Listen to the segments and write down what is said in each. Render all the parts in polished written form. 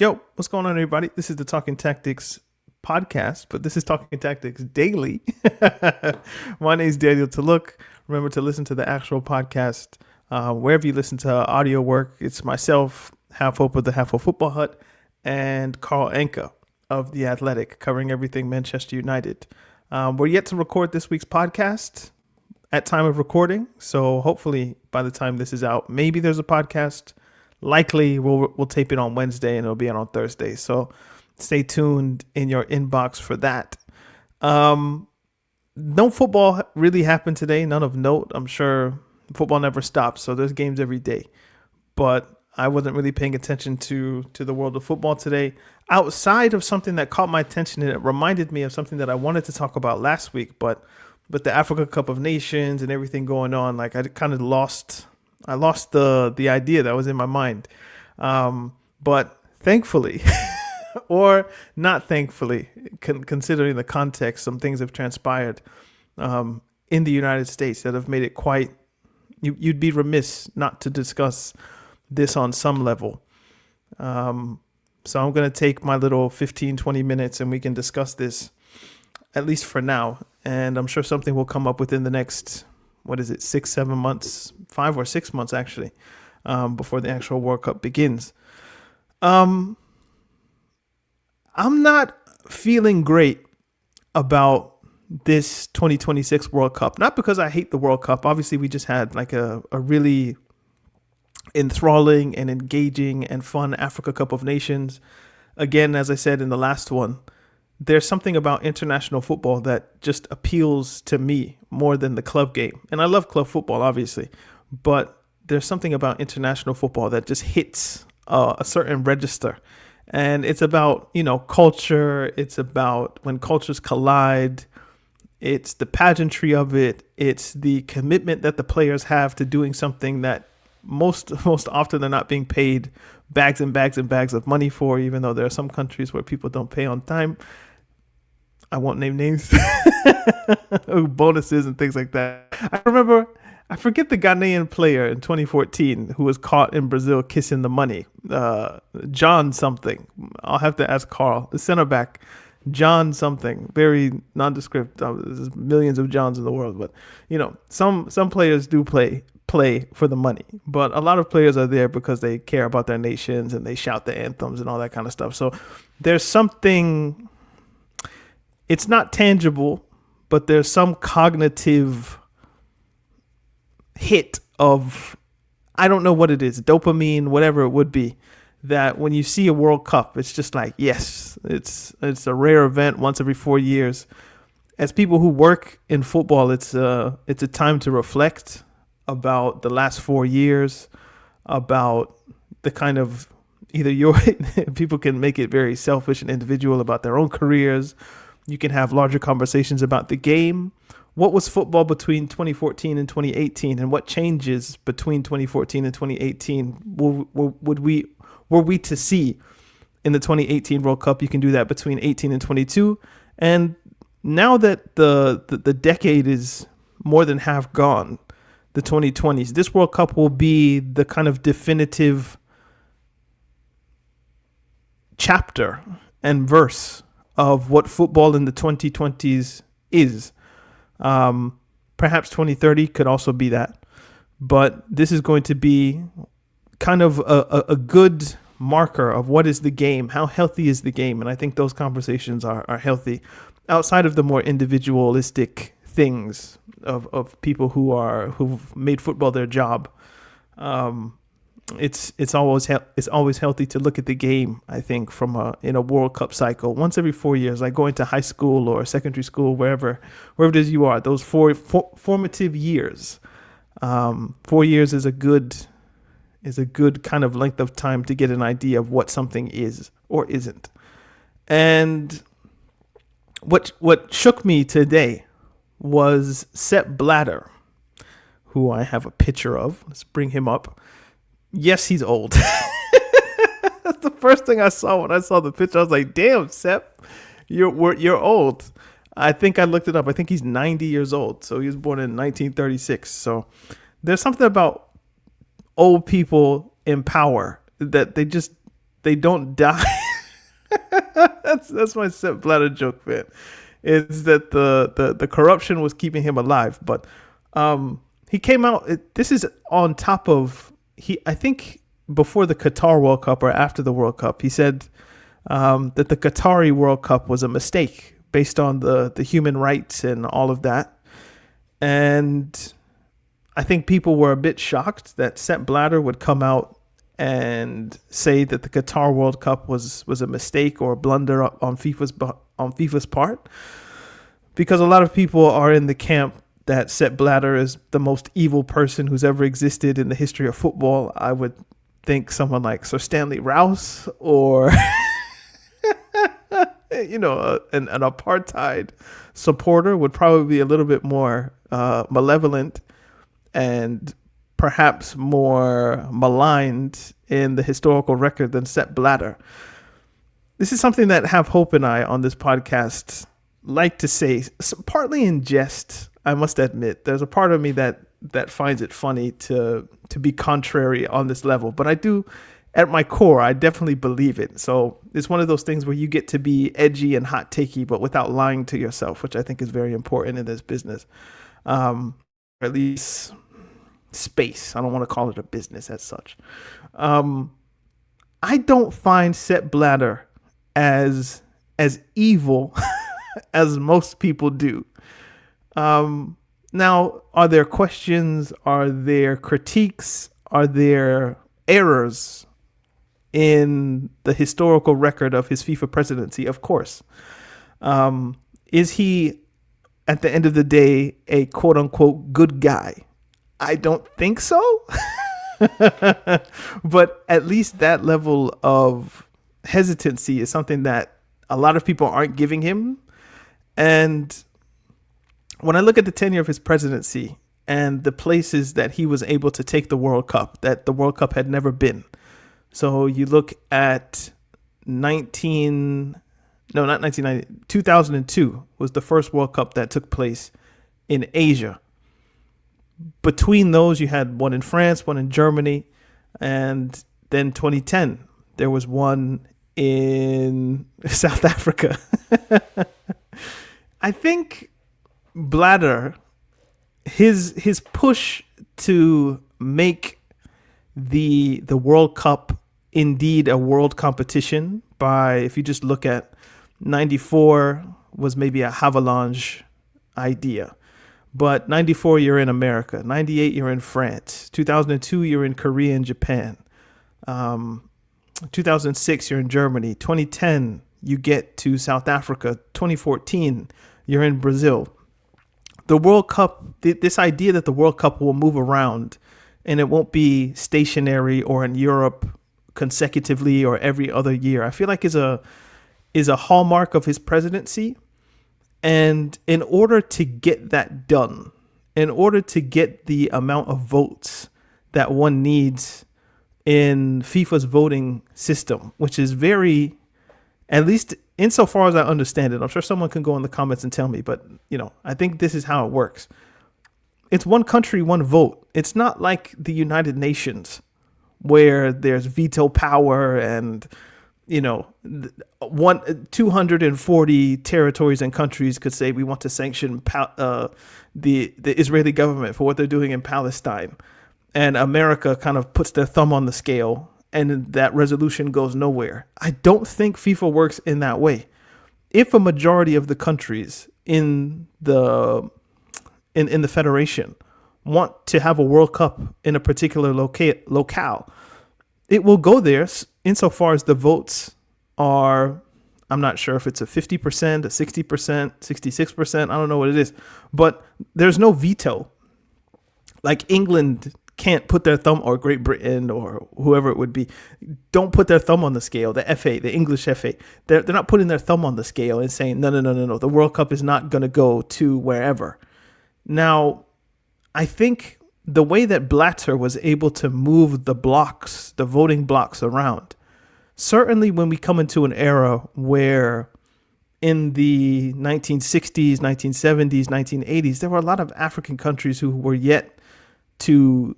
Yo, what's going on, everybody? This is the Talking Tactics podcast, but this is Talking Tactics Daily. My name is Daniel Tiluk. Remember to listen to the actual podcast wherever you listen to audio work. It's myself, Half Hope of the Half Hope Football Hut, and Carl Anka of The Athletic, covering everything Manchester United. We're yet to record this week's podcast at time of recording, so hopefully by the time this is out, maybe there's a podcast. Likely we'll tape it on Wednesday and it'll be out on Thursday. So stay tuned in your inbox for that. No football really happened today, none of note. I'm sure football never stops, so there's games every day. But I wasn't really paying attention to the world of football today. Outside of something that caught my attention, and it reminded me of something that I wanted to talk about last week, but with the Africa Cup of Nations and everything going on, like I kind of lost the idea that was in my mind. But thankfully, or not thankfully, considering the context, some things have transpired in the United States that have made it quite, you'd be remiss not to discuss this on some level. So I'm going to take my little 15, 20 minutes and we can discuss this, at least for now. And I'm sure something will come up within the next 6, 7 months, 5 or 6 months actually, before the actual World Cup begins. I'm not feeling great about this 2026 World Cup, not because I hate the World Cup. Obviously, we just had like a really enthralling and engaging and fun Africa Cup of Nations. Again, as I said in the last one, there's something about international football that just appeals to me more than the club game. And I love club football, obviously, but there's something about international football that just hits a certain register. And it's about, culture. It's about when cultures collide. It's the pageantry of it. It's the commitment that the players have to doing something that most often they're not being paid bags and bags and bags of money for, even though there are some countries where people don't pay on time. I won't name names, bonuses and things like that. I forget the Ghanaian player in 2014 who was caught in Brazil kissing the money. John something. I'll have to ask Carl, the center back. John something, very nondescript. There's millions of Johns in the world, but some players do play for the money, but a lot of players are there because they care about their nations and they shout the anthems and all that kind of stuff. So there's something. It's not tangible, but there's some cognitive hit of, I don't know what it is, dopamine, whatever it would be, that when you see a World Cup, it's just like, yes, it's a rare event once every 4 years. As people who work in football, it's a time to reflect about the last 4 years, about the kind of people can make it very selfish and individual about their own careers. You can have larger conversations about the game. What was football between 2014 and 2018, and what changes between 2014 and 2018 were we to see in the 2018 World Cup? You can do that between 18 and 22. And now that the decade is more than half gone, the 2020s, this World Cup will be the kind of definitive chapter and verse of what football in the 2020s is. Perhaps 2030 could also be that. But this is going to be kind of a good marker of what is the game, how healthy is the game. And I think those conversations are healthy outside of the more individualistic things of people who've made football their job. It's always healthy to look at the game, I think, in a World Cup cycle once every 4 years, like going to high school or secondary school, wherever it is you are. Those formative years, 4 years is a good kind of length of time to get an idea of what something is or isn't. And what shook me today was Sepp Blatter, who I have a picture of. Let's bring him up. Yes, he's old. That's the first thing I saw when I saw the picture. I was like, damn, Sepp, you're old. I think I looked it up. I think he's 90 years old. So he was born in 1936. So there's something about old people in power that they just they don't die. That's my Sepp Blatter joke, man. Is that the corruption was keeping him alive, but he came out. This is on top of I think before the Qatar World Cup or after the World Cup, he said that the Qatari World Cup was a mistake based on the human rights and all of that. And I think people were a bit shocked that Sepp Blatter would come out and say that the Qatar World Cup was a mistake or a blunder on FIFA's part, because a lot of people are in the camp that Sepp Blatter is the most evil person who's ever existed in the history of football. I would think someone like Sir Stanley Rouse or an apartheid supporter would probably be a little bit more malevolent and perhaps more maligned in the historical record than Sepp Blatter. This is something that Have Hope and I on this podcast like to say, partly in jest, I must admit. There's a part of me that finds it funny to be contrary on this level, but I do, at my core, I definitely believe it. So it's one of those things where you get to be edgy and hot takey, but without lying to yourself, which I think is very important in this business. Or at least space. I don't want to call it a business as such. I don't find Sepp Blatter as evil as most people do. Now, are there questions? Are there critiques? Are there errors in the historical record of his FIFA presidency? Of course. Is he, at the end of the day, a quote unquote good guy? I don't think so. But at least that level of hesitancy is something that a lot of people aren't giving him. And when I look at the tenure of his presidency and the places that he was able to take the World Cup, that the World Cup had never been. So you look at 2002 was the first World Cup that took place in Asia. Between those, you had one in France, one in Germany, and then 2010, there was one in South Africa. I think Blatter, his push to make the World Cup indeed a world competition by, if you just look at 94 was maybe a Havelange idea. But 94, you're in America. 98, you're in France. 2002, you're in Korea and Japan. 2006, you're in Germany. 2010, you get to South Africa. 2014, you're in Brazil. The World Cup, this idea that the World Cup will move around and it won't be stationary or in Europe consecutively or every other year, I feel like is a hallmark of his presidency. And in order to get that done, in order to get the amount of votes that one needs in FIFA's voting system, which is very, at least insofar as I understand it, I'm sure someone can go in the comments and tell me, but I think this is how it works. It's one country, one vote. It's not like the United Nations where there's veto power and 240 territories and countries could say we want to sanction the Israeli government for what they're doing in Palestine, and America kind of puts their thumb on the scale and that resolution goes nowhere. I don't think FIFA works in that way. If a majority of the countries in the federation want to have a World Cup in a particular locale, it will go there insofar as the votes are, I'm not sure if it's a 50%, a 60%, 66%. I don't know what it is, but there's no veto. Like England can't put their thumb, or Great Britain or whoever it would be, don't put their thumb on the scale. The FA, the English FA, they're not putting their thumb on the scale and saying, no, the World Cup is not going to go to wherever. Now, I think the way that Blatter was able to move the blocks, the voting blocks around, certainly when we come into an era where in the 1960s, 1970s, 1980s, there were a lot of African countries who were yet to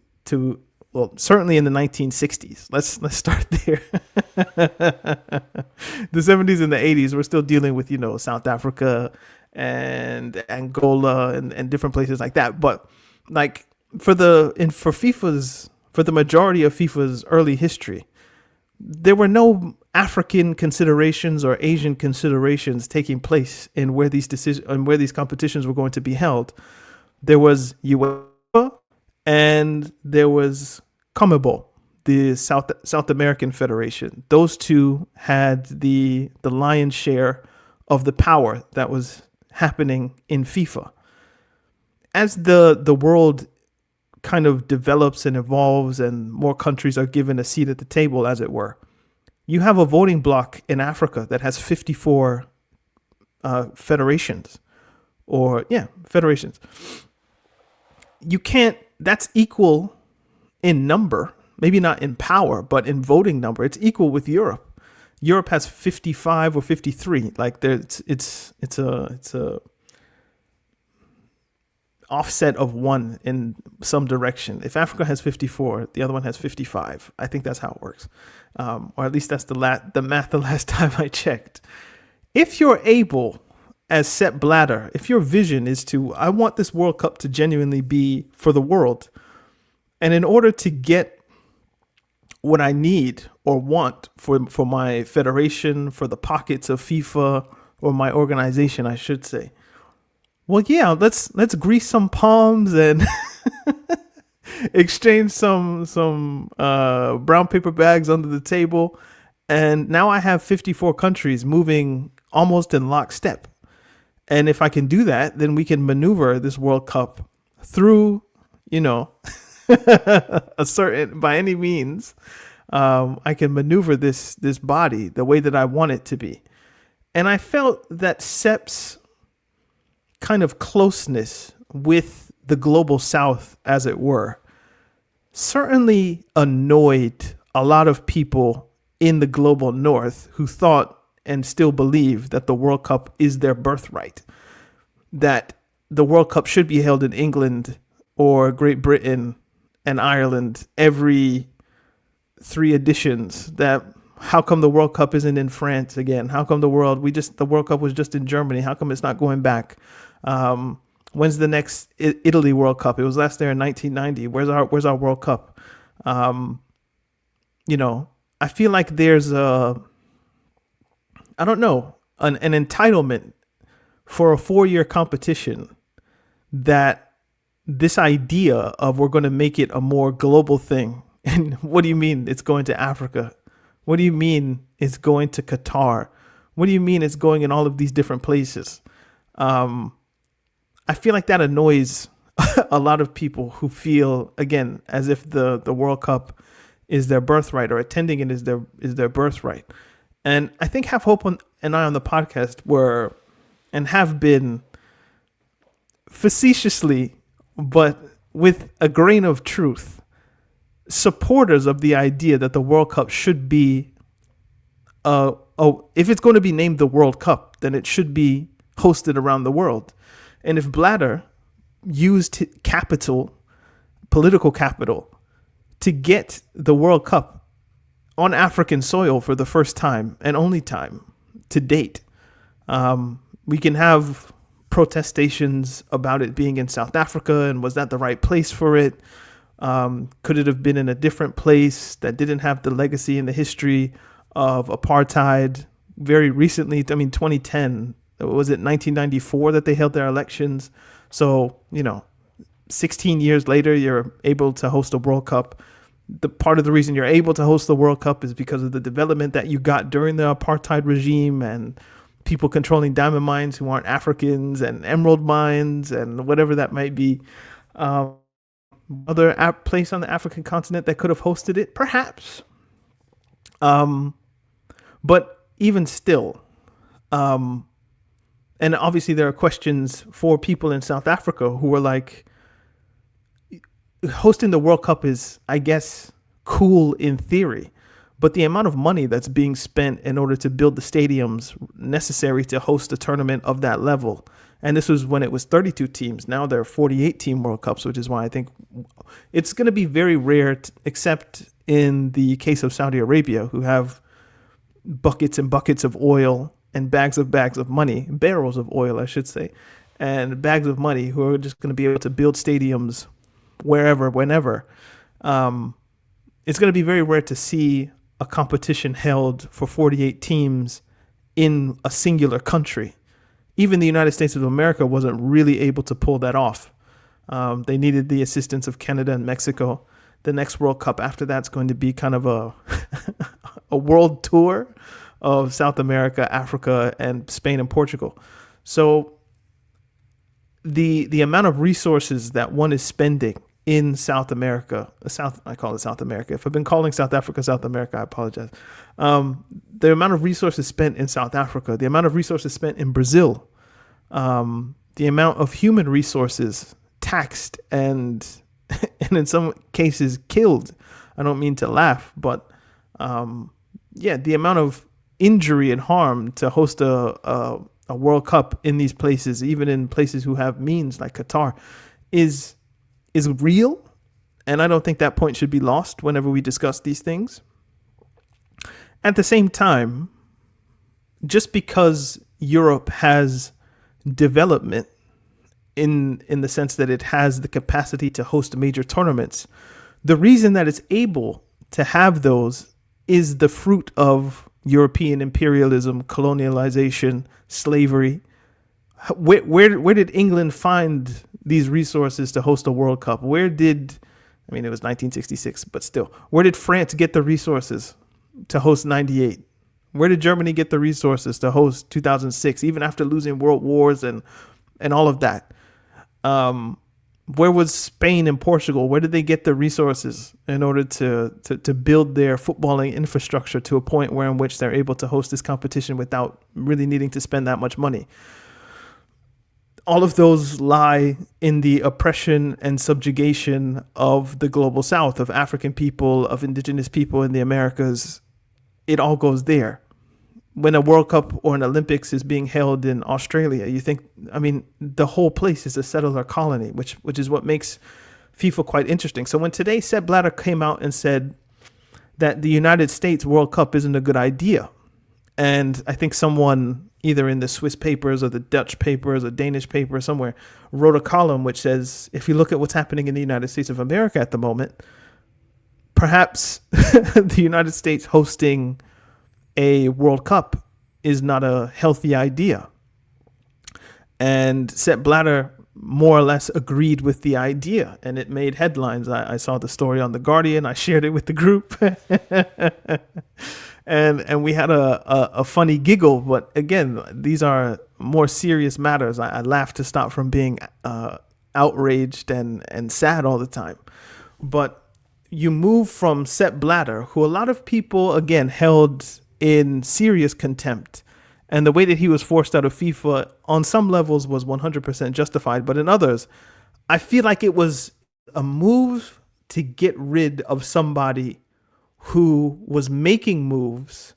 well, certainly in the 1960s. Let's start there. The 70s and the 80s, we're still dealing with, South Africa and Angola and different places like that. But like for the majority of FIFA's early history, there were no African considerations or Asian considerations taking place in where these competitions were going to be held. There was UEFA and there was CONMEBOL, the South American Federation. Those two had the lion's share of the power that was happening in FIFA. As the world kind of develops and evolves and more countries are given a seat at the table, as it were, you have a voting bloc in Africa that has 54 federations. That's equal in number, maybe not in power, but in voting number. It's equal with Europe. Europe has 55 or 53. Like it's a offset of one in some direction. If Africa has 54, the other one has 55. I think that's how it works. Or at least that's the math the last time I checked. If you're able, as Sepp Blatter, if your vision is I want this World Cup to genuinely be for the world, and in order to get what I need or want for my federation, for the pockets of FIFA, or my organization, I should say, well, yeah, let's grease some palms and exchange some brown paper bags under the table. And now I have 54 countries moving almost in lockstep. And if I can do that, then we can maneuver this World Cup through, by any means, I can maneuver this body the way that I want it to be. And I felt that Sepp's kind of closeness with the global South, as it were, certainly annoyed a lot of people in the global North who thought and still believe that the World Cup is their birthright, that the World Cup should be held in England or Great Britain and Ireland every 3 editions. That how come the World Cup isn't in France again? How come the World Cup was just in Germany? How come it's not going back? When's the next Italy World Cup? It was last there in 1990. Where's our World Cup? I feel like there's an entitlement for a 4-year competition, that this idea of we're going to make it a more global thing. And what do you mean it's going to Africa? What do you mean it's going to Qatar? What do you mean it's going in all of these different places? I feel like that annoys a lot of people who feel, again, as if the World Cup is their birthright, or attending it is their birthright. And I think Have Hope and I on the podcast were and have been facetiously, but with a grain of truth, supporters of the idea that the World Cup should be, if it's going to be named the World Cup, then it should be hosted around the world. And if Blatter used political capital, to get the World Cup on African soil for the first time and only time to date, we can have protestations about it being in South Africa, and was that the right place for it? Could it have been in a different place that didn't have the legacy and the history of apartheid? Very recently, 2010, was it 1994 that they held their elections? So, 16 years later, you're able to host a World Cup. The part of the reason you're able to host the World Cup is because of the development that you got during the apartheid regime, and people controlling diamond mines who aren't Africans, and emerald mines, and whatever that might be. Other place on the African continent that could have hosted it, perhaps. But even still, and obviously there are questions for people in South Africa who are like, hosting the World Cup is, I guess, cool in theory, but the amount of money that's being spent in order to build the stadiums necessary to host a tournament of that level, And this was when it was 32 teams. Now there are 48 team World Cups, which is why I think it's going to be very rare, except in the case of Saudi Arabia, who have buckets and buckets of oil and bags of money, barrels of oil, I should say, and bags of money, who are just going to be able to build stadiums wherever, whenever. It's going to be very rare to see a competition held for 48 teams in a singular country. Even the United States of America wasn't really able to pull that off. They needed the assistance of Canada and Mexico. The next World Cup after that's going to be kind of a a world tour of South America, Africa, and Spain and Portugal. So the amount of resources that one is spending in South America, I call it South America. If I've been calling South Africa South America, I apologize. The amount of resources spent in South Africa, the amount of resources spent in Brazil, the amount of human resources taxed and in some cases killed. I don't mean to laugh, but the amount of injury and harm to host a World Cup in these places, even in places who have means like Qatar, is real. And I don't think that point should be lost whenever we discuss these things. At the same time, just because Europe has development in the sense that it has the capacity to host major tournaments, the reason that it's able to have those is the fruit of European imperialism, colonialization, slavery. Where did England find these resources to host a World Cup? It was 1966, but still, where did France get the resources to host 98? Where did Germany get the resources to host 2006, even after losing world wars and all of that? Where was Spain and Portugal? Where did they get the resources in order to build their footballing infrastructure to a point where in which they're able to host this competition without really needing to spend that much money? All of those lie in the oppression and subjugation of the global South, of African people, of indigenous people in the Americas. It all goes there. When a World Cup or an Olympics is being held in Australia, the whole place is a settler colony, which is what makes FIFA quite interesting. So when today Sepp Blatter came out and said that the United States World Cup isn't a good idea, and I think someone either in the Swiss papers or the Dutch papers or Danish paper somewhere wrote a column which says, if you look at what's happening in the United States of America at the moment, perhaps the United States hosting a World Cup is not a healthy idea. And Sepp Blatter more or less agreed with the idea, and it made headlines. I saw the story on The Guardian. I shared it with the group. And we had a funny giggle, but again, these are more serious matters. I laugh to stop from being outraged and sad all the time. But you move from Sepp Blatter, who a lot of people, again, held in serious contempt, and the way that he was forced out of FIFA on some levels was 100% justified, but in others, I feel like it was a move to get rid of somebody who was making moves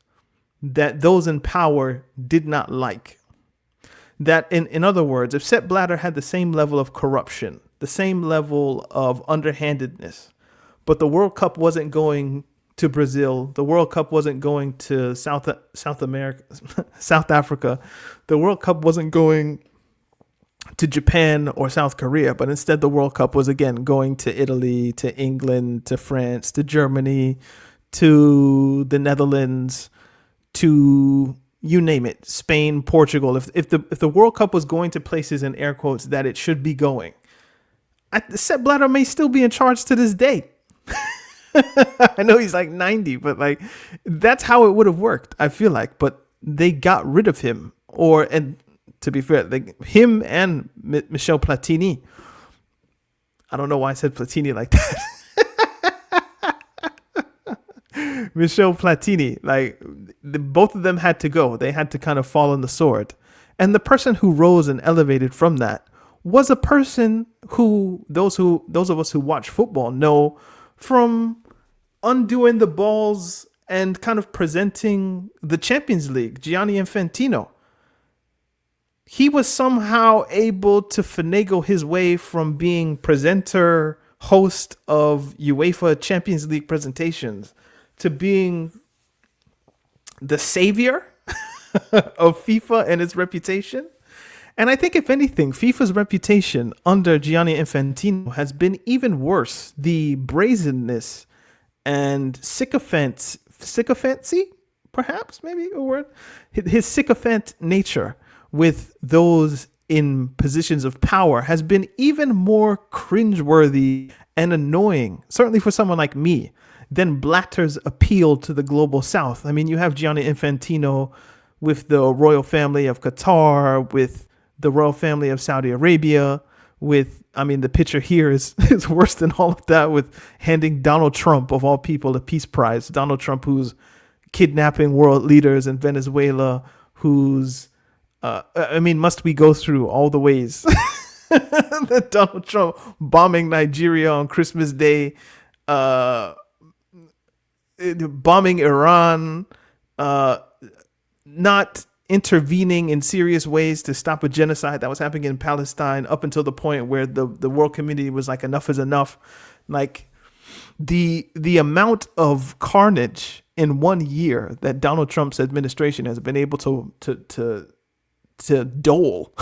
that those in power did not like. That, in other words, if Sepp Blatter had the same level of corruption, the same level of underhandedness, but the World Cup wasn't going to Brazil, the World Cup wasn't going to South America, South Africa, the World Cup wasn't going to Japan or South Korea, but instead the World Cup was again going to Italy, to England, to France, to Germany, to the Netherlands, to you name it, Spain, Portugal. If the World Cup was going to places, in air quotes, that it should be going, Sepp Blatter may still be in charge to this day. I know he's like 90, but like that's how it would have worked, I feel like. But they got rid of him, and to be fair, him and Michel Platini. I don't know why I said Platini like that. Michel Platini, both of them had to go. They had to kind of fall on the sword. And the person who rose and elevated from that was a person who those of us who watch football know from undoing the balls and kind of presenting the Champions League, Gianni Infantino. he was somehow able to finagle his way from being presenter, host of UEFA Champions League presentations to being the savior of FIFA and its reputation. And I think, if anything, FIFA's reputation under Gianni Infantino has been even worse. The brazenness and sycophancy, perhaps, maybe a word, his sycophant nature with those in positions of power has been even more cringeworthy and annoying, certainly for someone like me, than Blatter's appeal to the global south. I mean, you have Gianni Infantino with the royal family of Qatar, with the royal family of Saudi Arabia, with, I mean, the picture here is worse than all of that, with handing Donald Trump, of all people, a peace prize. Donald Trump, who's kidnapping world leaders in Venezuela, who's, must we go through all the ways that Donald Trump bombing Nigeria on Christmas Day, bombing Iran, not intervening in serious ways to stop a genocide that was happening in Palestine, up until the point where the world community was like, enough is enough. Like, the amount of carnage in 1 year that Donald Trump's administration has been able to dole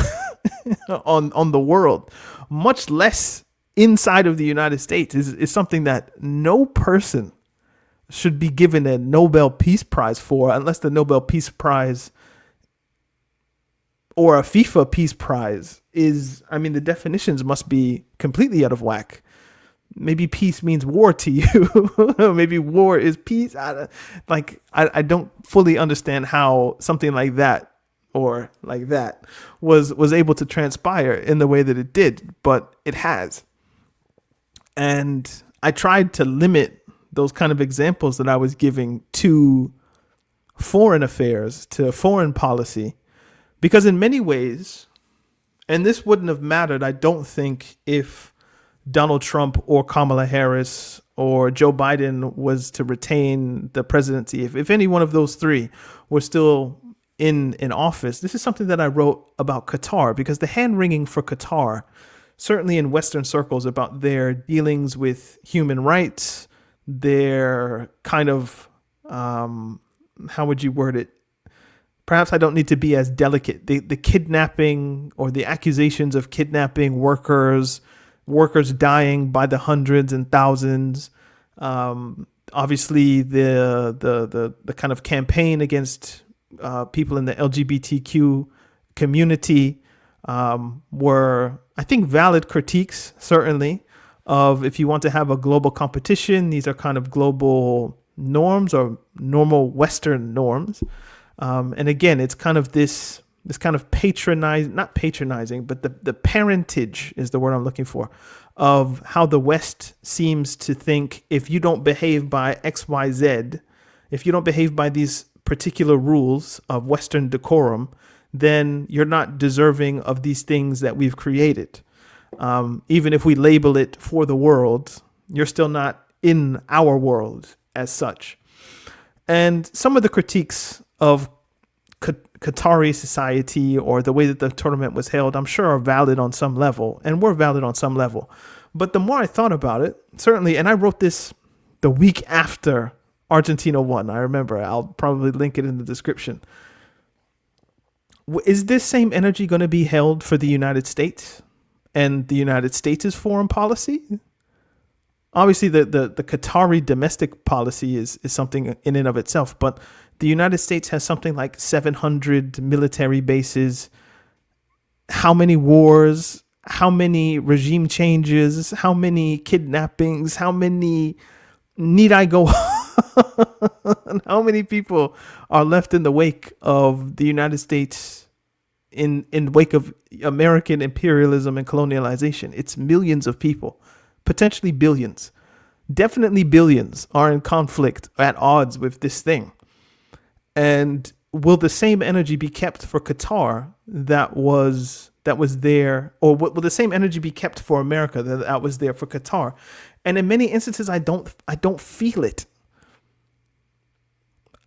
on the world, much less inside of the United States, is something that no person should be given a Nobel Peace Prize for, unless the Nobel Peace Prize or a FIFA Peace Prize is, I mean, the definitions must be completely out of whack. Maybe peace means war to you. Maybe war is peace. I don't fully understand how something like that, or like that, was able to transpire in the way that it did, but it has. And I tried to limit those kind of examples that I was giving to foreign affairs, to foreign policy, because in many ways, and this wouldn't have mattered, I don't think, if Donald Trump or Kamala Harris or Joe Biden was to retain the presidency. If any one of those three were still in office, this is something that I wrote about Qatar, because the hand-wringing for Qatar, certainly in Western circles, about their dealings with human rights, their kind of, how would you word it? Perhaps I don't need to be as delicate. The kidnapping, or the accusations of kidnapping workers dying by the hundreds and thousands. Obviously, the kind of campaign against people in the LGBTQ community were, I think, valid critiques, certainly, of, if you want to have a global competition, these are kind of global norms, or normal Western norms. And again, it's kind of this kind of not patronizing, but the parentage is the word I'm looking for, of how the West seems to think, if you don't behave by X, Y, Z, if you don't behave by these particular rules of Western decorum, then you're not deserving of these things that we've created. Even if we label it for the world, you're still not in our world as such. And some of the critiques of Qatari society, or the way that the tournament was held, I'm sure are valid on some level, and were valid on some level. But the more I thought about it, certainly, and I wrote this the week after Argentina won, I remember, I'll probably link it in the description. Is this same energy going to be held for the United States and the United States' foreign policy? Obviously, the Qatari domestic policy is something in and of itself, but the United States has something like 700 military bases. How many wars? How many regime changes? How many kidnappings? How many need I go on? How many people are left in the wake of the United States, in wake of American imperialism and colonialization? It's millions of people. Potentially billions, definitely billions, are in conflict, at odds with this thing. And will the same energy be kept for Qatar that was there, or will the same energy be kept for America that was there for Qatar? And in many instances, I don't feel it.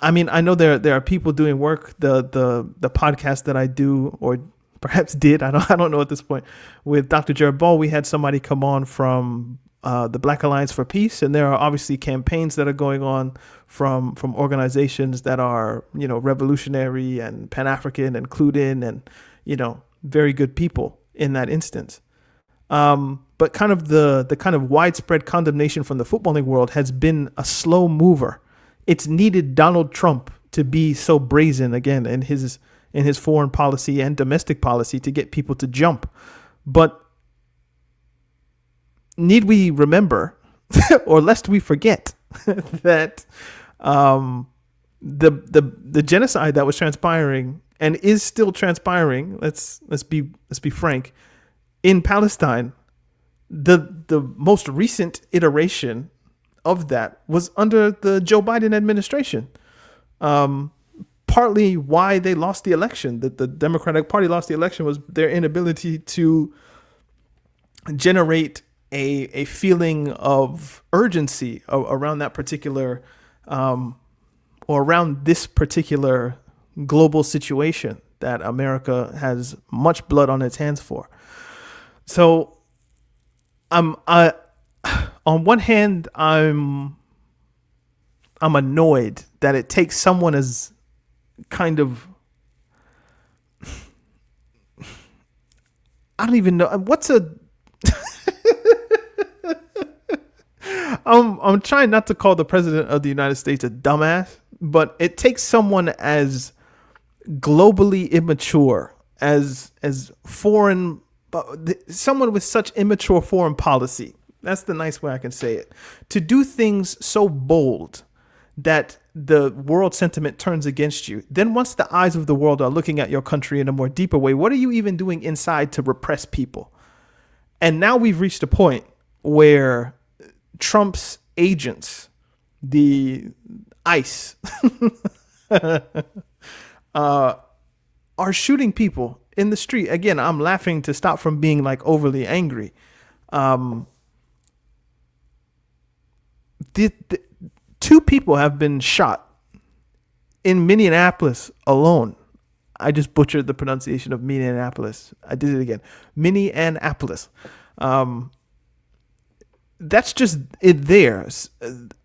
I mean, I know there are people doing work. The podcast that I do, or perhaps did. I don't know at this point. With Dr. Jared Ball, we had somebody come on from the Black Alliance for Peace, and there are obviously campaigns that are going on from organizations that are, you know, revolutionary and Pan-African and clued in and, you know, very good people in that instance. But kind of the kind of widespread condemnation from the footballing world has been a slow mover. It's needed Donald Trump to be so brazen again in his foreign policy and domestic policy to get people to jump. But need we remember, or lest we forget, that the genocide that was transpiring and is still transpiring, let's be frank, in Palestine, the most recent iteration of that was under the Joe Biden administration. Partly why they lost the election, that the Democratic Party lost the election, was their inability to generate a feeling of urgency around that particular, or around this particular global situation that America has much blood on its hands for. So on one hand, I'm annoyed that it takes someone as kind of, I don't even know what's a I'm trying not to call the president of the United States a dumbass, but it takes someone as globally immature as foreign, someone with such immature foreign policy. That's the nice way I can say it. To do things so bold that the world sentiment turns against you. Then once the eyes of the world are looking at your country in a more deeper way, what are you even doing inside to repress people? And now we've reached a point where Trump's agents, the ICE, are shooting people in the street. Again, I'm laughing to stop from being like overly angry. Two people have been shot in Minneapolis alone. I just butchered the pronunciation of Minneapolis. I did it again. Minneapolis. That's just it there.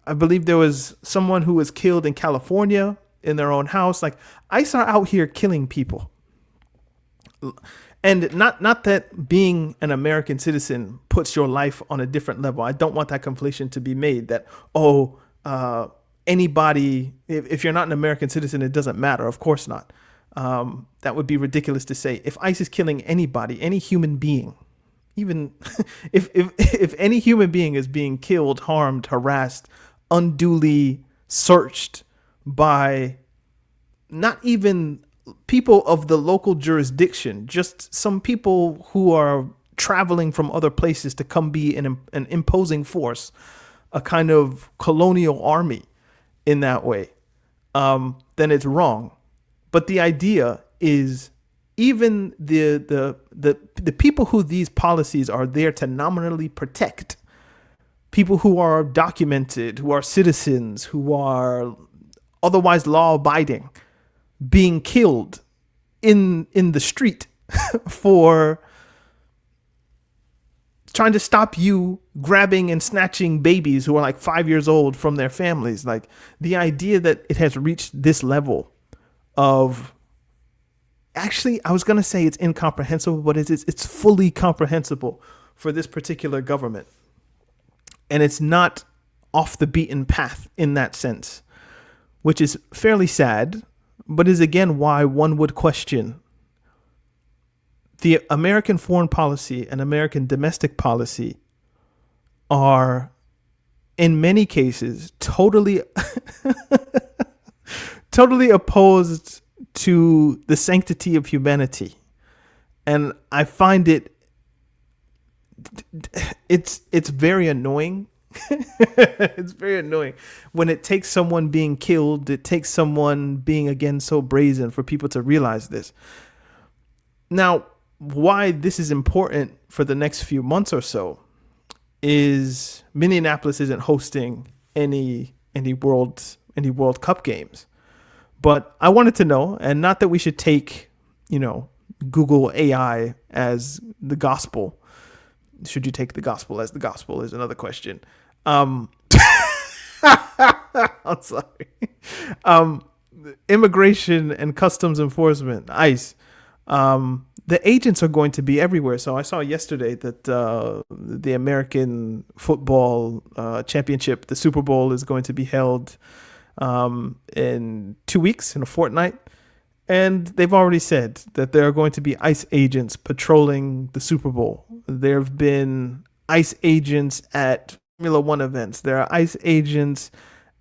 I believe there was someone who was killed in California in their own house. Like, ICE are out here killing people. And not that being an American citizen puts your life on a different level. I don't want that conflation to be made that, anybody, if you're not an American citizen, it doesn't matter. Of course not. That would be ridiculous to say. If ICE is killing anybody, any human being, even if any human being is being killed, harmed, harassed, unduly searched by not even people of the local jurisdiction, just some people who are traveling from other places to come be an imposing force, a kind of colonial army in that way, then it's wrong. But the idea is, even the people who these policies are there to nominally protect, people who are documented, who are citizens, who are otherwise law-abiding, being killed in the street for trying to stop you grabbing and snatching babies who are like 5 years old from their families. Like, the idea that it has reached this level of, actually, I was going to say it's incomprehensible, but it's fully comprehensible for this particular government. And it's not off the beaten path in that sense, which is fairly sad, but is again why one would question the American foreign policy and American domestic policy are, in many cases, totally opposed to the sanctity of humanity. And I find it's very annoying. It's very annoying when it takes someone being killed, it takes someone being, again, so brazen for people to realize this. Now, why this is important for the next few months or so is Minneapolis isn't hosting any World Cup games. But I wanted to know, and not that we should take, Google AI as the gospel. Should you take the gospel as the gospel is another question. I'm sorry. Um, Immigration and Customs Enforcement, ICE. The agents are going to be everywhere. So I saw yesterday that the American football championship, the Super Bowl, is going to be held in 2 weeks, in a fortnight. And they've already said that there are going to be ICE agents patrolling the Super Bowl. There have been ICE agents at Formula One events. There are ICE agents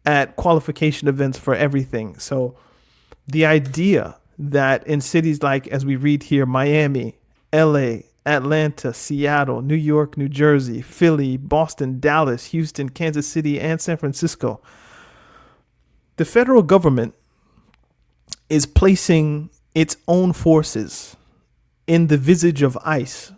at qualification events for everything. So the idea that in cities like, as we read here, Miami, LA, Atlanta, Seattle, New York, New Jersey, Philly, Boston, Dallas, Houston, Kansas City, and San Francisco, the federal government is placing its own forces in the visage of ICE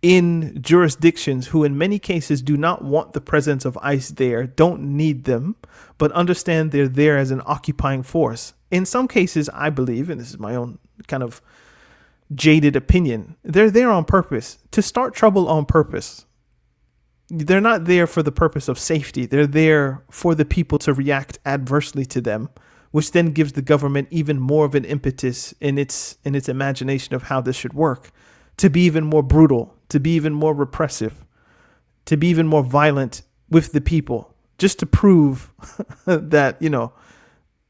in jurisdictions who in many cases do not want the presence of ICE there, don't need them, but understand they're there as an occupying force. In some cases, I believe, and this is my own kind of jaded opinion, they're there on purpose, to start trouble on purpose. They're not there for the purpose of safety. They're there for the people to react adversely to them, which then gives the government even more of an impetus in its imagination of how this should work, to be even more brutal, to be even more repressive, to be even more violent with the people, just to prove that,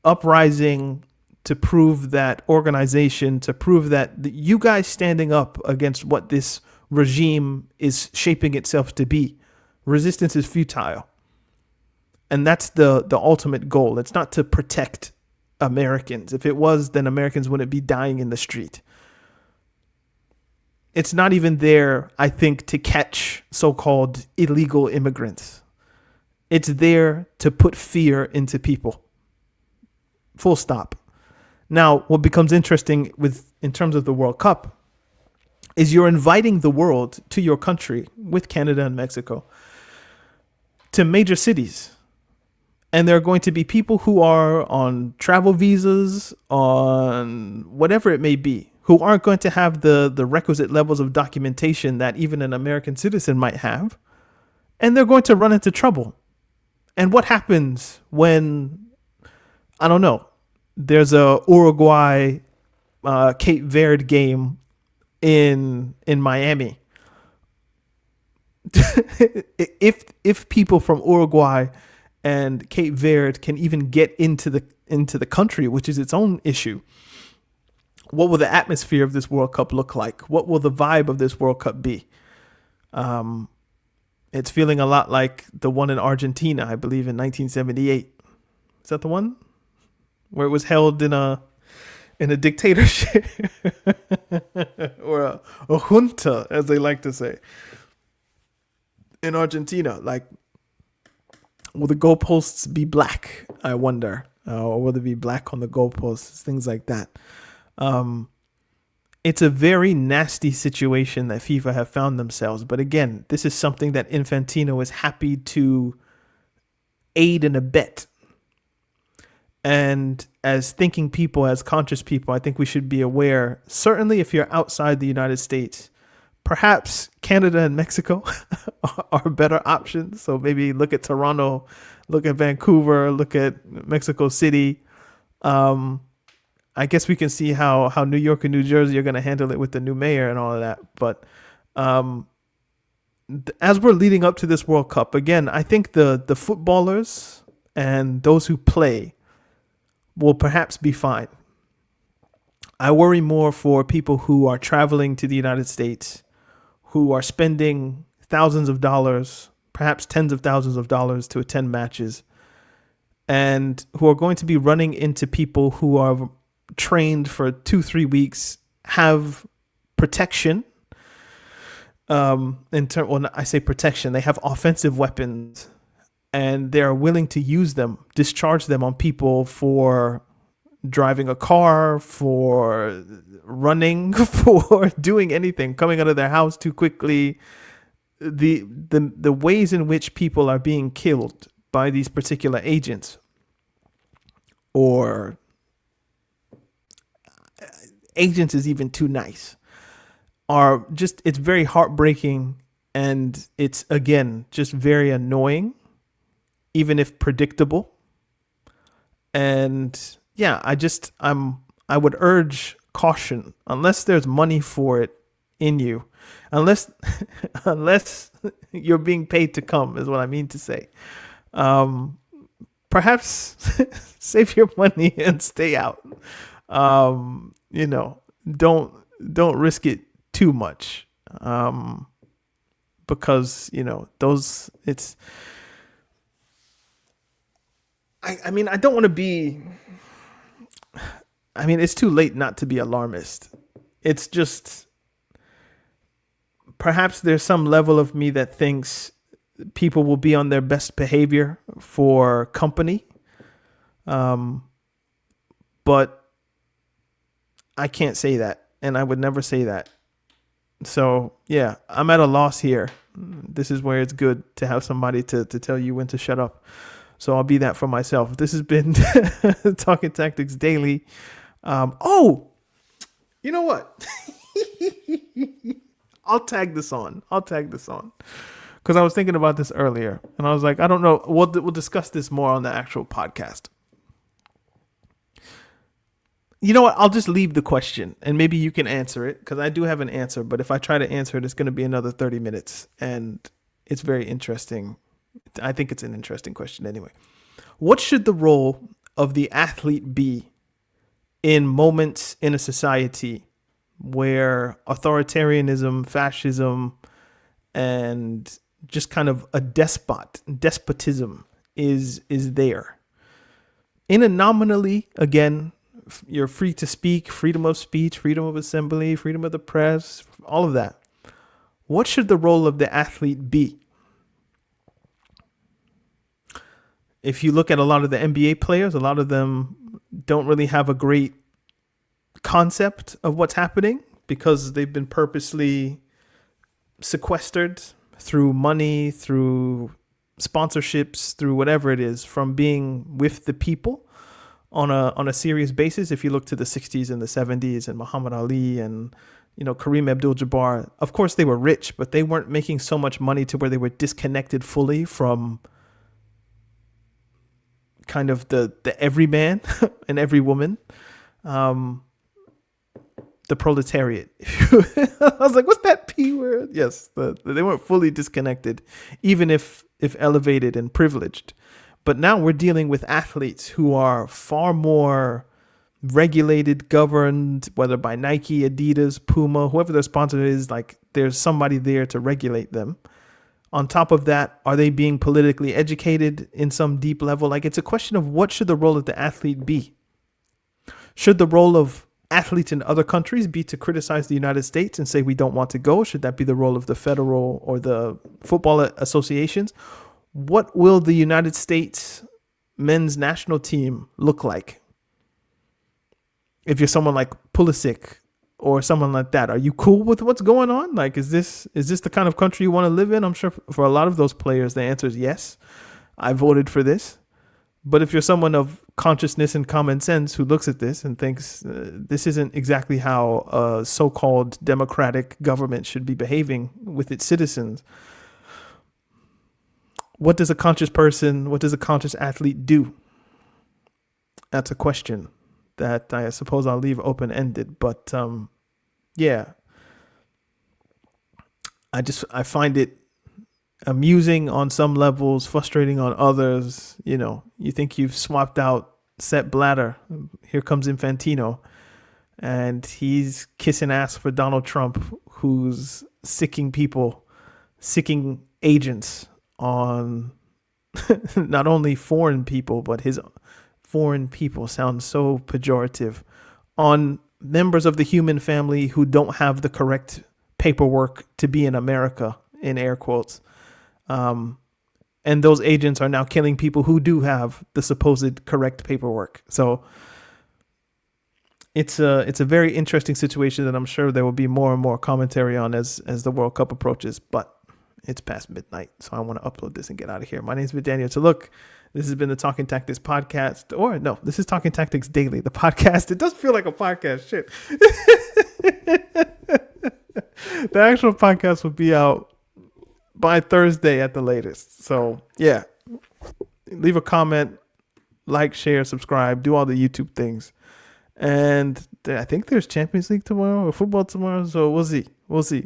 uprising, to prove that organization, to prove that you guys standing up against what this regime is shaping itself to be. Resistance is futile. And that's the ultimate goal. It's not to protect Americans. If it was, then Americans wouldn't be dying in the street. It's not even there, I think, to catch so-called illegal immigrants. It's there to put fear into people. Full stop. Now, what becomes interesting in terms of the World Cup is you're inviting the world to your country with Canada and Mexico to major cities. And there are going to be people who are on travel visas, on whatever it may be, who aren't going to have the requisite levels of documentation that even an American citizen might have. And they're going to run into trouble. And what happens when, I don't know, there's a Uruguay Cape Verde game in Miami? if people from Uruguay and Cape Verde can even get into the country, which is its own issue, what will the atmosphere of this World Cup look like? What will the vibe of this World Cup be? It's feeling a lot like the one in Argentina, I believe, in 1978. Is that the one where it was held in a dictatorship or a junta, as they like to say, in Argentina? Like, will the goalposts be black, I wonder? Or will they be black on the goalposts? Things like that. It's a very nasty situation that FIFA have found themselves. But again, this is something that Infantino is happy to aid and abet. And as thinking people, as conscious people, I think we should be aware, certainly if you're outside the United States, perhaps Canada and Mexico are better options. So maybe look at Toronto, look at Vancouver, look at Mexico City. I guess we can see how New York and New Jersey are going to handle it with the new mayor and all of that. But as we're leading up to this World Cup, again, I think the footballers and those who play will perhaps be fine. I worry more for people who are traveling to the United States, who are spending thousands of dollars, perhaps tens of thousands of dollars to attend matches, and who are going to be running into people who are trained for 2-3 weeks, have protection. When I say protection, they have offensive weapons, and they are willing to use them, discharge them on people for driving a car, for running, for doing anything, coming out of their house too quickly. The ways in which people are being killed by these particular agents, or agents is even too nice, are just, it's very heartbreaking. And it's, again, just very annoying, even if predictable. And yeah, I would urge caution unless there's money for it in you, unless, unless you're being paid to come, is what I mean to say. Perhaps save your money and stay out. You know, don't risk it too much. Because, you know, those, it's, I mean, I don't want to be, I mean, it's too late not to be alarmist. It's just, perhaps there's some level of me that thinks people will be on their best behavior for company. But I can't say that, and I would never say that. So yeah, I'm at a loss here. This is where it's good to have somebody to tell you when to shut up. So I'll be that for myself. This has been Talking Tactics Daily. Oh, you know what? I'll tag this on. Because I was thinking about this earlier, and I was like, I don't know. We'll discuss this more on the actual podcast. You know what? I'll just leave the question, and maybe you can answer it, because I do have an answer. But if I try to answer it, it's going to be another 30 minutes, and it's very interesting. I think it's an interesting question anyway. What should the role of the athlete be in moments in a society where authoritarianism, fascism, and just kind of a despotism is there? In a nominally, again, you're free to speak, freedom of speech, freedom of assembly, freedom of the press, all of that. What should the role of the athlete be? If you look at a lot of the NBA players, a lot of them don't really have a great concept of what's happening because they've been purposely sequestered through money, through sponsorships, through whatever it is, from being with the people on a serious basis. If you look to the 60s and the 70s and Muhammad Ali and, you know, Kareem Abdul-Jabbar, of course they were rich, but they weren't making so much money to where they were disconnected fully from kind of the everyman and every woman, the proletariat. I was like, what's that P word? Yes, they weren't fully disconnected, even if elevated and privileged. But now we're dealing with athletes who are far more regulated, governed, whether by Nike, Adidas, Puma, whoever their sponsor is. Like, there's somebody there to regulate them. On top of that, are they being politically educated in some deep level? Like, it's a question of what should the role of the athlete be? Should the role of athletes in other countries be to criticize the United States and say we don't want to go? Should that be the role of the federal or the football associations? What will the United States men's national team look like? If you're someone like Pulisic or someone like that, are you cool with what's going on? Like, is this the kind of country you want to live in? I'm sure for a lot of those players, the answer is yes. I voted for this. But if you're someone of consciousness and common sense who looks at this and thinks this isn't exactly how a so-called democratic government should be behaving with its citizens, what does a conscious person, what does a conscious athlete do? That's a question that I suppose I'll leave open-ended. But yeah, I find it amusing on some levels, frustrating on others. You know, you think you've swapped out Sepp Blatter. Here comes Infantino, and he's kissing ass for Donald Trump, who's sicking agents on not only foreign people, but his foreign people sounds so pejorative, on members of the human family who don't have the correct paperwork to be in America, in air quotes. And those agents are now killing people who do have the supposed correct paperwork. So it's a very interesting situation that I'm sure there will be more and more commentary on as the World Cup approaches. But it's past midnight, so I want to upload this and get out of here. My name's Daniel Tiluk. This has been the Talking Tactics podcast. Or no, this is Talking Tactics Daily, the podcast. It does feel like a podcast. Shit. The actual podcast will be out by Thursday at the latest. So yeah, leave a comment, like, share, subscribe, do all the YouTube things. And I think there's Champions League tomorrow or football tomorrow. So we'll see. I'll see